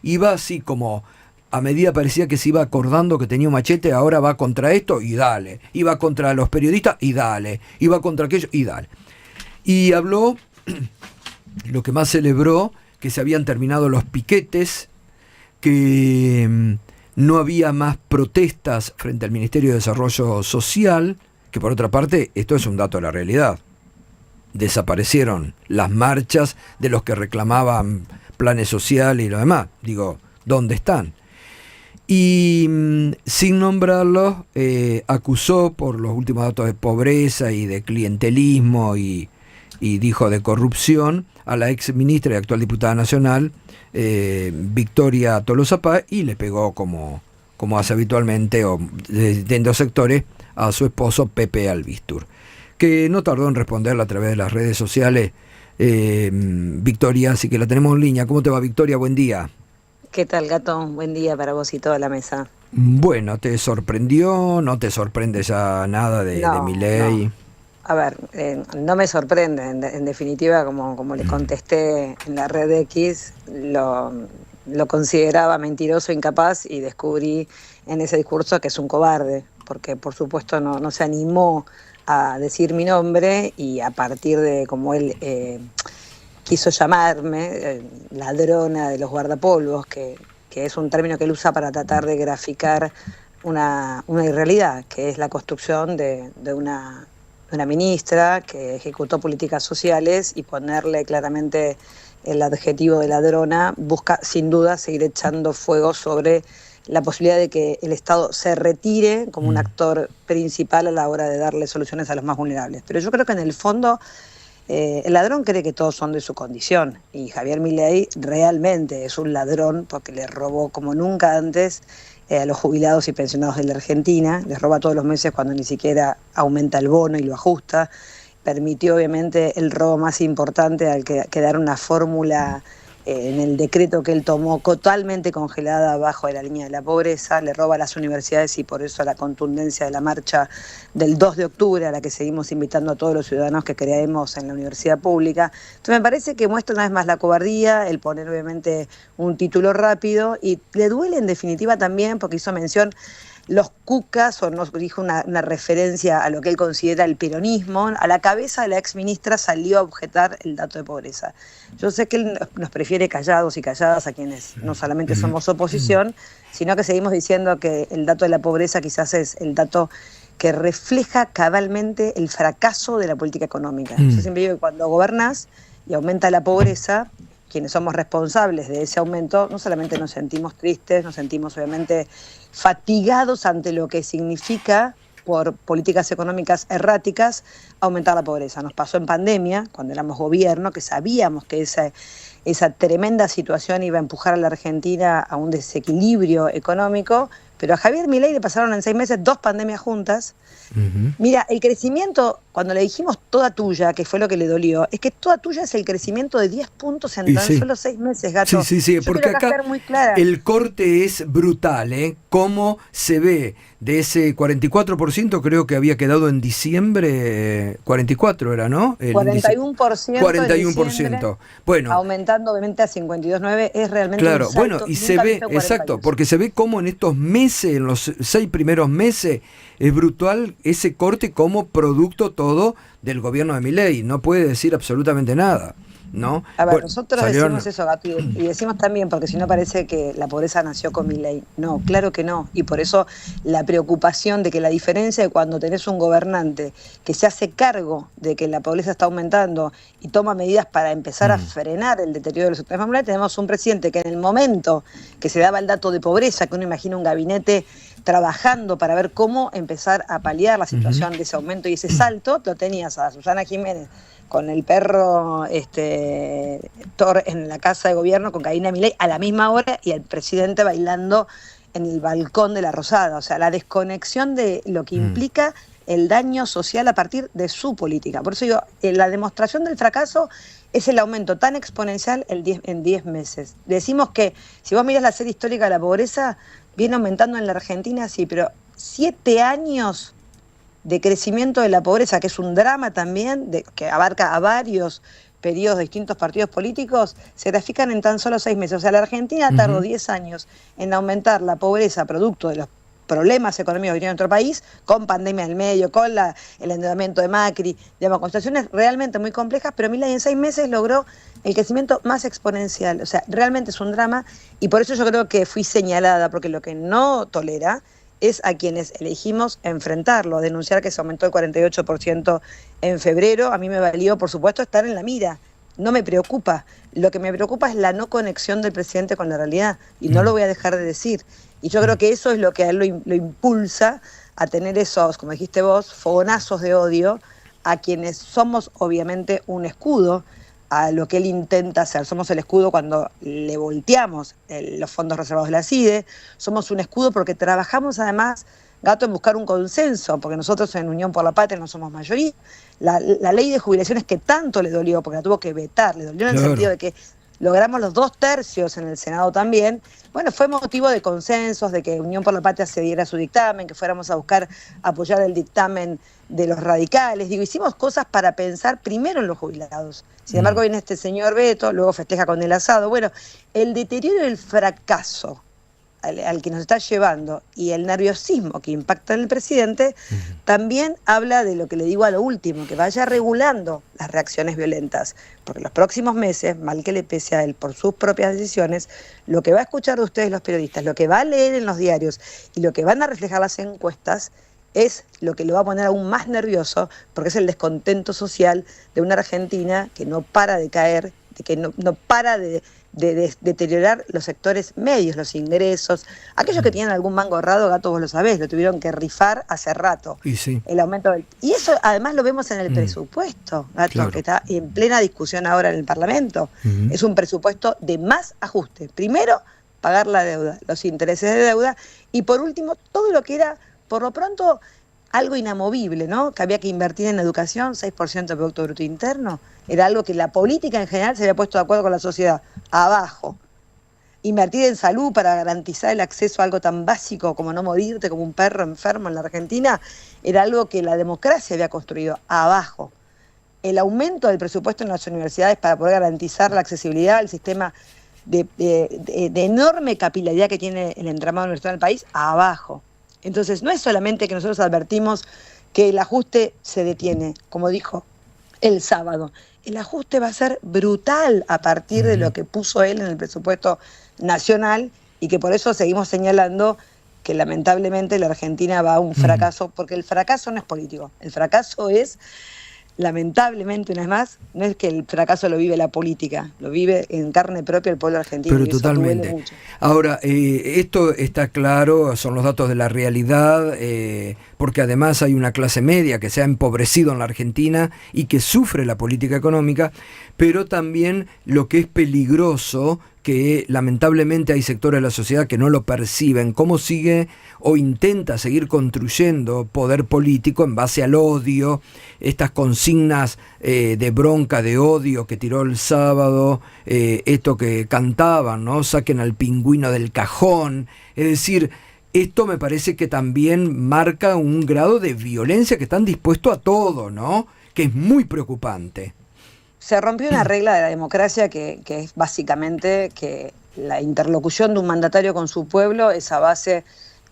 iba así como, a medida parecía que se iba acordando que tenía un machete, ahora va contra esto y dale, iba contra los periodistas y dale, iba contra aquello y dale. Y habló, lo que más celebró, que se habían terminado los piquetes, que no había más protestas frente al Ministerio de Desarrollo Social, que por otra parte, esto es un dato de la realidad. Desaparecieron las marchas de los que reclamaban planes sociales y lo demás. Digo, ¿dónde están? Y sin nombrarlos, acusó por los últimos datos de pobreza y de clientelismo y dijo de corrupción a la ex ministra y actual diputada nacional, Victoria Tolosa Paz, y le pegó como hace habitualmente o de distintos sectores a su esposo Pepe Albistur, que no tardó en responderle a través de las redes sociales. Victoria, así que la tenemos en línea. ¿Cómo te va, Victoria? Buen día. ¿Qué tal, Gato? Buen día para vos y toda la mesa. Bueno, ¿te sorprendió? ¿No te sorprende ya nada de Milei? No. A ver, no me sorprende. En definitiva, como le contesté en la red X, lo consideraba mentiroso, incapaz, y descubrí en ese discurso que es un cobarde, porque por supuesto no se animó a decir mi nombre, y a partir de como él quiso llamarme, ladrona de los guardapolvos, que es un término que él usa para tratar de graficar una irrealidad, que es la construcción de una ministra que ejecutó políticas sociales, y ponerle claramente el adjetivo de ladrona busca sin duda seguir echando fuego sobre la posibilidad de que el Estado se retire como un actor principal a la hora de darle soluciones a los más vulnerables. Pero yo creo que en el fondo el ladrón cree que todos son de su condición, y Javier Milei realmente es un ladrón porque le robó como nunca antes a los jubilados y pensionados de la Argentina. Les roba todos los meses cuando ni siquiera aumenta el bono y lo ajusta. Permitió obviamente el robo más importante, al que dar una fórmula en el decreto que él tomó totalmente congelada bajo de la línea de la pobreza. Le roba a las universidades, y por eso la contundencia de la marcha del 2 de octubre, a la que seguimos invitando a todos los ciudadanos que creemos en la universidad pública. Entonces me parece que muestra una vez más la cobardía, el poner obviamente un título rápido, y le duele en definitiva también porque hizo mención los cucas, o nos dijo una referencia a lo que él considera el peronismo. A la cabeza de la exministra salió a objetar el dato de pobreza. Yo sé que él nos prefiere callados y calladas a quienes no solamente somos oposición, sino que seguimos diciendo que el dato de la pobreza quizás es el dato que refleja cabalmente el fracaso de la política económica. Yo siempre digo que cuando gobernás y aumenta la pobreza, quienes somos responsables de ese aumento, no solamente nos sentimos tristes, nos sentimos obviamente fatigados ante lo que significa, por políticas económicas erráticas, aumentar la pobreza. Nos pasó en pandemia, cuando éramos gobierno, que sabíamos que esa tremenda situación iba a empujar a la Argentina a un desequilibrio económico, pero a Javier Milei le pasaron en 6 meses 2 pandemias juntas. Mira, el crecimiento, cuando le dijimos toda tuya, que fue lo que le dolió, es que toda tuya es el crecimiento de 10 puntos en tan solo 6 meses, Gato. Sí, yo porque acá ser muy clara. El corte es brutal, ¿eh? Cómo se ve de ese 44%, creo que había quedado en diciembre, 44 era, ¿no? 41%. 41%. Bueno, aumentando obviamente a 52,9, es realmente claro, un salto. bueno, y se ve, exacto, porque se ve cómo en estos meses, en los 6 primeros meses, es brutal ese corte como producto todo del gobierno de Milei. No puede decir absolutamente nada, ¿no? A ver, bueno, nosotros decimos eso, Gato, y decimos también, porque si no parece que la pobreza nació con Milei. No, claro que no. Y por eso la preocupación de que la diferencia de cuando tenés un gobernante que se hace cargo de que la pobreza está aumentando y toma medidas para empezar a frenar el deterioro de los sectores familiares, tenemos un presidente que en el momento que se daba el dato de pobreza, que uno imagina un gabinete trabajando para ver cómo empezar a paliar la situación de ese aumento y ese salto, lo tenías a Susana Jiménez con el perro Thor en la casa de gobierno con Karina Milei a la misma hora, y el presidente bailando en el balcón de la Rosada. O sea, la desconexión de lo que implica el daño social a partir de su política. Por eso digo, la demostración del fracaso es el aumento tan exponencial en 10 meses. Decimos que, si vos mirás la serie histórica de la pobreza, viene aumentando en la Argentina, sí, pero 7 años de crecimiento de la pobreza, que es un drama también, que abarca a varios periodos de distintos partidos políticos se grafican en tan solo 6 meses. O sea, la Argentina tardó 10 años en aumentar la pobreza producto de los problemas económicos que tiene nuestro país, con pandemia en el medio, con el endeudamiento de Macri, digamos, con situaciones realmente muy complejas, pero Milei en 6 meses logró el crecimiento más exponencial. O sea, realmente es un drama, y por eso yo creo que fui señalada, porque lo que no tolera es a quienes elegimos enfrentarlo, denunciar que se aumentó el 48% en febrero. A mí me valió, por supuesto, estar en la mira. No me preocupa. Lo que me preocupa es la no conexión del presidente con la realidad, y no lo voy a dejar de decir. Y yo creo que eso es lo que a él lo impulsa a tener esos, como dijiste vos, fogonazos de odio a quienes somos obviamente un escudo a lo que él intenta hacer. Somos el escudo cuando le volteamos los fondos reservados de la CIDE, somos un escudo porque trabajamos además, Gato, en buscar un consenso, porque nosotros en Unión por la Patria no somos mayoría. La ley de jubilaciones que tanto le dolió, porque la tuvo que vetar, le dolió en el sentido de que logramos los 2/3 en el Senado también. Bueno, fue motivo de consensos, de que Unión por la Patria cediera su dictamen, que fuéramos a buscar apoyar el dictamen de los radicales. Digo, hicimos cosas para pensar primero en los jubilados. Sin embargo, viene este señor Beto, luego festeja con el asado. Bueno, el deterioro y el fracaso al que nos está llevando y el nerviosismo que impacta en el presidente, también habla de lo que le digo a lo último, que vaya regulando las reacciones violentas, porque en los próximos meses, mal que le pese a él por sus propias decisiones, lo que va a escuchar de ustedes los periodistas, lo que va a leer en los diarios y lo que van a reflejar las encuestas es lo que lo va a poner aún más nervioso, porque es el descontento social de una Argentina que no para de caer, de que no para de deteriorar los sectores medios, los ingresos. Aquellos que tienen algún mango ahorrado, Gato, vos lo sabés, lo tuvieron que rifar hace rato. Y sí. El aumento y eso además lo vemos en el presupuesto, Gato, claro, que está en plena discusión ahora en el Parlamento. Es un presupuesto de más ajuste. Primero, pagar la deuda, los intereses de deuda, y por último, todo lo que era, por lo pronto, algo inamovible, ¿no? Que había que invertir en educación, 6% del Producto Bruto Interno. Era algo que la política en general se había puesto de acuerdo con la sociedad. Abajo. Invertir en salud para garantizar el acceso a algo tan básico como no morirte como un perro enfermo en la Argentina, era algo que la democracia había construido. Abajo. El aumento del presupuesto en las universidades para poder garantizar la accesibilidad al sistema de enorme capilaridad que tiene el entramado universitario del país. Abajo. Entonces, no es solamente que nosotros advertimos que el ajuste se detiene, como dijo el sábado. El ajuste va a ser brutal a partir de lo que puso él en el presupuesto nacional, y que por eso seguimos señalando que lamentablemente la Argentina va a un fracaso, porque el fracaso no es político, el fracaso es, lamentablemente, una vez más, no es que el fracaso lo vive la política, lo vive en carne propia el pueblo argentino. Pero totalmente. Ahora, esto está claro, son los datos de la realidad, porque además hay una clase media que se ha empobrecido en la Argentina y que sufre la política económica, pero también lo que es peligroso, que lamentablemente hay sectores de la sociedad que no lo perciben, cómo sigue o intenta seguir construyendo poder político en base al odio, estas consignas de bronca, de odio que tiró el sábado, esto que cantaban, ¿no? Saquen al pingüino del cajón. Es decir, esto me parece que también marca un grado de violencia que están dispuestos a todo, ¿no? Que es muy preocupante. Se rompió una regla de la democracia que es básicamente que la interlocución de un mandatario con su pueblo es a base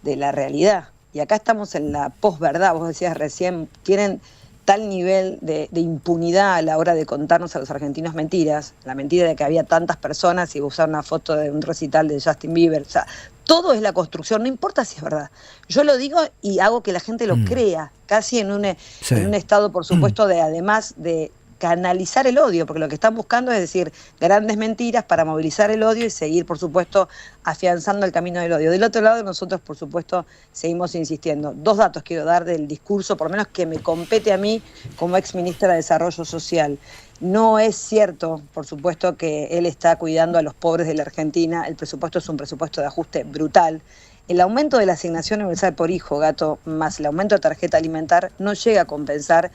de la realidad. Y acá estamos en la posverdad. Vos decías recién, tienen tal nivel de impunidad a la hora de contarnos a los argentinos mentiras. La mentira de que había tantas personas y usar una foto de un recital de Justin Bieber. O sea, todo es la construcción, no importa si es verdad. Yo lo digo y hago que la gente lo crea, casi en un estado, por supuesto, de además de canalizar el odio, porque lo que están buscando es decir grandes mentiras para movilizar el odio y seguir, por supuesto, afianzando el camino del odio. Del otro lado, nosotros, por supuesto, seguimos insistiendo. 2 datos quiero dar del discurso, por lo menos que me compete a mí como exministra de Desarrollo Social. No es cierto, por supuesto, que él está cuidando a los pobres de la Argentina. El presupuesto es un presupuesto de ajuste brutal. El aumento de la asignación universal por hijo, Gato, más el aumento de tarjeta alimentar, no llega a compensar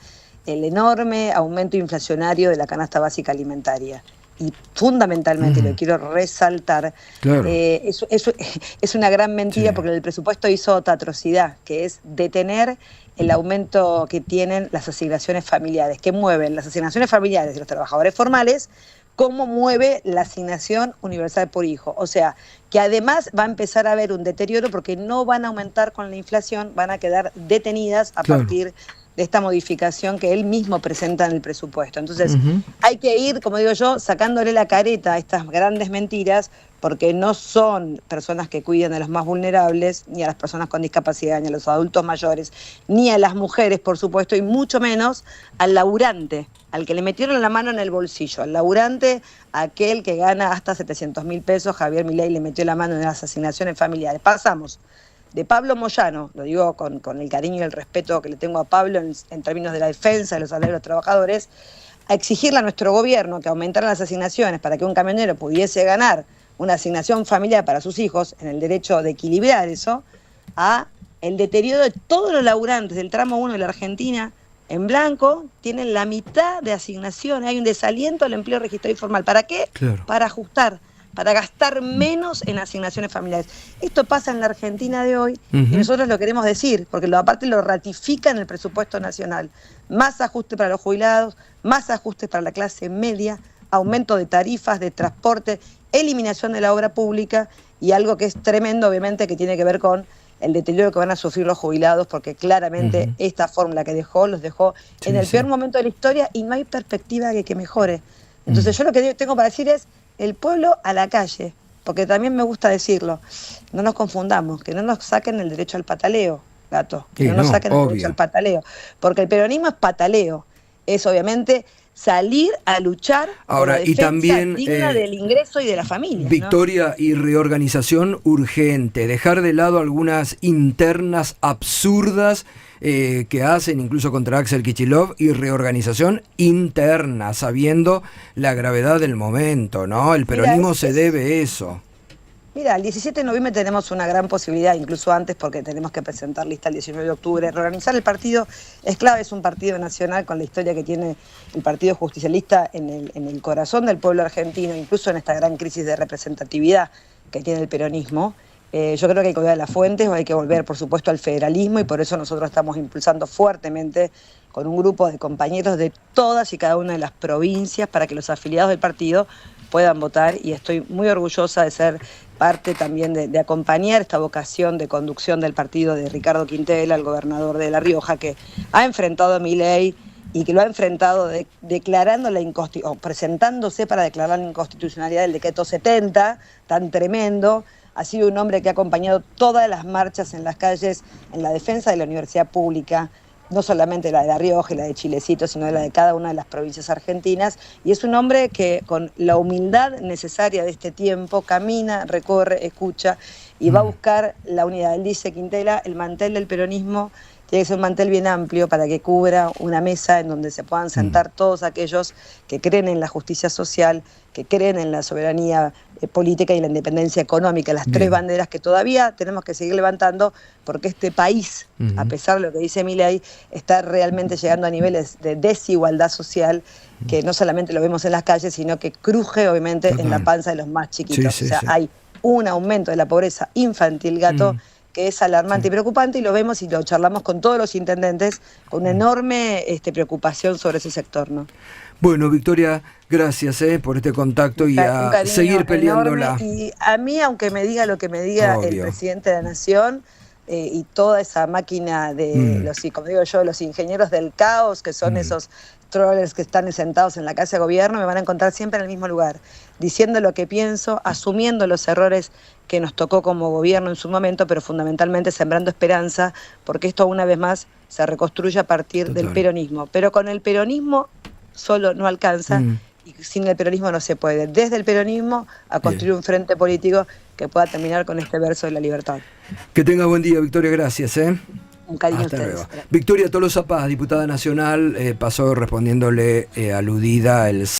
el enorme aumento inflacionario de la canasta básica alimentaria. y fundamentalmente, lo Mm, quiero resaltar, claro, es una gran mentira sí, porque el presupuesto hizo otra atrocidad, que es detener el aumento que tienen las asignaciones familiares, que mueven las asignaciones familiares de los trabajadores formales, cómo mueve la asignación universal por hijo. O sea, que además va a empezar a haber un deterioro porque no van a aumentar con la inflación, van a quedar detenidas a claro. partir de esta modificación que él mismo presenta en el presupuesto. Entonces, Ujú, hay que ir, como digo yo, sacándole la careta a estas grandes mentiras, porque no son personas que cuiden a los más vulnerables, ni a las personas con discapacidad, ni a los adultos mayores, ni a las mujeres, por supuesto, y mucho menos al laburante, al que le metieron la mano en el bolsillo, al laburante, aquel que gana hasta 700.000 pesos. Javier Milei le metió la mano en las asignaciones familiares. Pasamos de Pablo Moyano, lo digo con el cariño y el respeto que le tengo a Pablo en términos de la defensa de los salarios de los trabajadores, a exigirle a nuestro gobierno que aumentaran las asignaciones para que un camionero pudiese ganar una asignación familiar para sus hijos, en el derecho de equilibrar eso, a el deterioro de todos los laburantes del tramo 1 de la Argentina. En blanco tienen la mitad de asignaciones, hay un desaliento al empleo registrado y formal. ¿Para qué? claro. Para ajustar, para gastar menos en asignaciones familiares. Esto pasa en la Argentina de hoy y Ujú, nosotros lo queremos decir, porque aparte lo ratifica en el presupuesto nacional. Más ajuste para los jubilados, más ajuste para la clase media, aumento de tarifas, de transporte, eliminación de la obra pública y algo que es tremendo, obviamente, que tiene que ver con el deterioro que van a sufrir los jubilados, porque claramente ujú, esta fórmula que dejó, los dejó en sí, el sí. peor momento de la historia y no hay perspectiva de que mejore. Mm, Entonces yo lo que tengo para decir es el pueblo a la calle, porque también me gusta decirlo, no nos confundamos, que no nos saquen el derecho al pataleo, gato, que y no nos no, saquen el derecho al obvio. pataleo, porque el peronismo es pataleo, es obviamente salir a luchar por la Ahora, y defensa también digna del ingreso y de las familias, ¿no? victoria y reorganización urgente, dejar de lado algunas internas absurdas que hacen incluso contra Axel Kicillof y reorganización interna, sabiendo la gravedad del momento, ¿no? El Mira, peronismo se debe eso. Mira, el 17 de noviembre tenemos una gran posibilidad, incluso antes, porque tenemos que presentar lista el 19 de octubre. Reorganizar el partido es clave, es un partido nacional con la historia que tiene el Partido Justicialista en el corazón del pueblo argentino, incluso en esta gran crisis de representatividad que tiene el peronismo. Yo creo que hay que volver a las fuentes, hay que volver, por supuesto, al federalismo y por eso nosotros estamos impulsando fuertemente con un grupo de compañeros de todas y cada una de las provincias para que los afiliados del partido puedan votar y estoy muy orgullosa de ser parte también de acompañar esta vocación de conducción del partido de Ricardo Quintela, el gobernador de La Rioja, que ha enfrentado a Milei y que lo ha enfrentado declarando o presentándose para declarar la inconstitucionalidad del decreto 70, tan tremendo. Ha sido un hombre que ha acompañado todas las marchas en las calles en la defensa de la universidad pública, no solamente la de La Rioja y la de Chilecito, sino la de cada una de las provincias argentinas, y es un hombre que con la humildad necesaria de este tiempo camina, recorre, escucha y va a buscar la unidad. Él dice, Quintela, el mantel del peronismo tiene que ser un mantel bien amplio para que cubra una mesa en donde se puedan sentar todos aquellos que creen en la justicia social, que creen en la soberanía política y la independencia económica, las tres Bien. banderas que todavía tenemos que seguir levantando, porque este país, a pesar de lo que dice Milei, está realmente llegando a niveles de desigualdad social que no solamente lo vemos en las calles, sino que cruje obviamente en la Total. panza de los más Sí, chiquitos. sí, O sea, sí. hay un aumento de la pobreza infantil, gato, que es alarmante y preocupante, y lo vemos y lo charlamos con todos los intendentes con una enorme preocupación sobre ese sector, ¿no? Bueno, Victoria, gracias por este contacto y Un a cariño seguir enorme, peleándola. y a mí, aunque me diga lo que me diga el Obvio. presidente de la Nación, y toda esa máquina de los, y como digo yo, los ingenieros del caos, que son esos trollers que están sentados en la casa de gobierno, me van a encontrar siempre en el mismo lugar, diciendo lo que pienso, asumiendo los errores que nos tocó como gobierno en su momento, pero fundamentalmente sembrando esperanza, porque esto una vez más se reconstruye a partir del Total. peronismo. Pero con el peronismo solo no alcanza, y sin el peronismo no se puede. Desde el peronismo a construir Bien. un frente político que pueda terminar con este verso de la libertad. Que tenga buen día, Victoria, gracias. Un cariño Hasta a ustedes. luego. Victoria Tolosa Paz, diputada nacional, pasó respondiéndole aludida el